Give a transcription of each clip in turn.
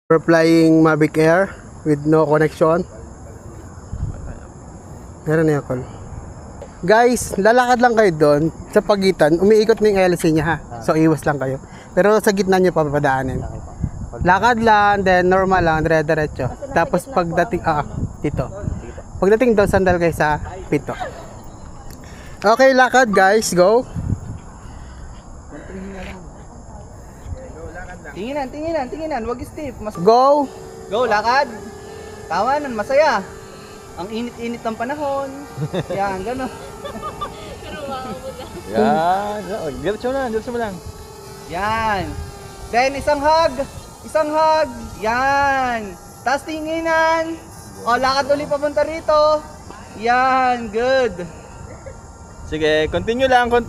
We're flying Mavic Air with no connection. Meron na yan, guys, lalakad lang kayo doon sa pagitan. Umiikot na yung LC niya, ha. So iwas lang kayo. Pero sa gitna niyo papadaanin. Lakad lang, then normal lang, dire-diretso. Tapos pagdating dito. Pagdating doon, sandal kayo sa pito. Okay, lakad guys, go. Tinginan, wag stiff. Go. Go, lakad. Tawanan, masaya. Ang init-init ng panahon. Yan, gano'n. Yan. Diretso mo lang. Yan. Then, isang hug. Yan. Tapos tinginan. O, lakad ulit papunta rito. Yan, good. Sige, continue lang. Oh,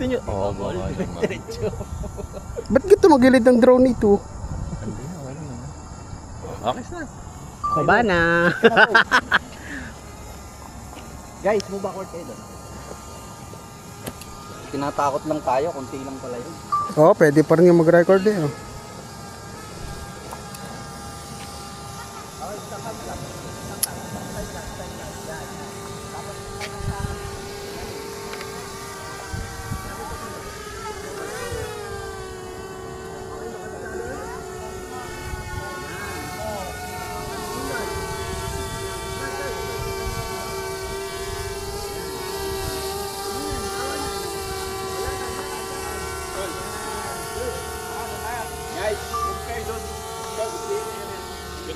Diretso. Ba't gito magilid ng drone ito? Okay na. Baba na. Guys, move backward kayo doon. Tinatakot lang tayo, konti lang pala yun. Oh, pwede pa rin yung mag-record eh. Oh.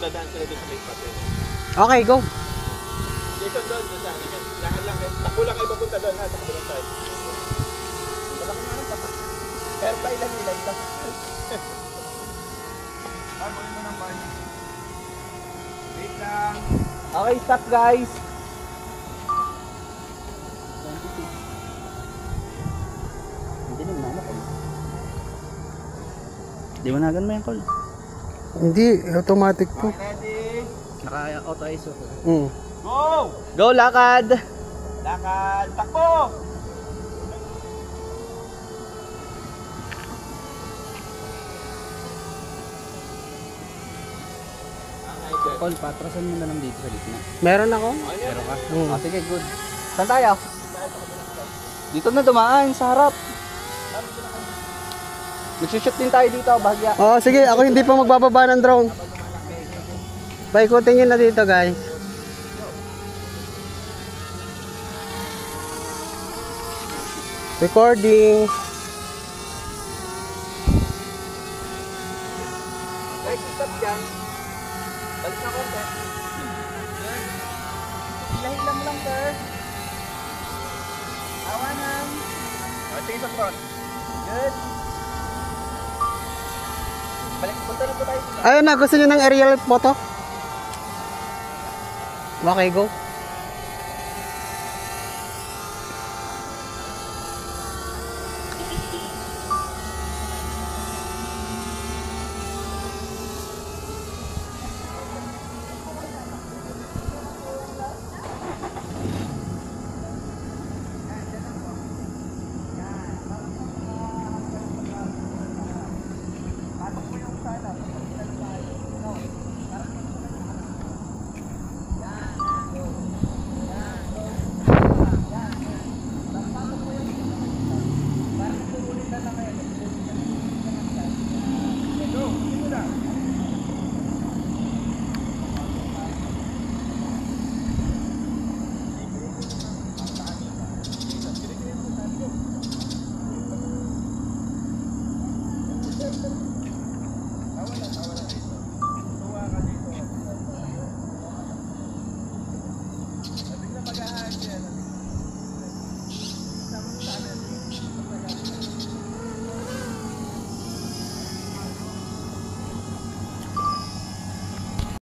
Dadaan sila doon sa may patin. Okay, go. Jason doon sa akin. Lakad lang. Takbo lang kayo papunta doon ha. Takbo lang tayo. Malaki nga ng patak. Pero pa ilan ito. Parboy mo ng bar. Wait lang. Okay, stop guys. Hindi naman ako. Di mo nagan mo yung call. Hindi, automatic to. Ready? Naka-auto ISO. Go! Go, lakad! Lakad! Takbo! Call, patrasan mo na lang dito sa gitna. Meron ako. Meron ka? Sige, good. Saan tayo? Dito na dumaan, sa harap. Magsushoot din tayo dito, bahagya. Oh, sige, ako hindi pa magbababa ng drone. Paikutin nyo na dito, guys. Recording. Guys, stop dyan. Balik na konti. Hila-hila mo lang, sir. Awanan. Tingin sa front. Good. Balik, punta na po tayo. Ayun na, gusto nyo ng aerial photo? Okay, go.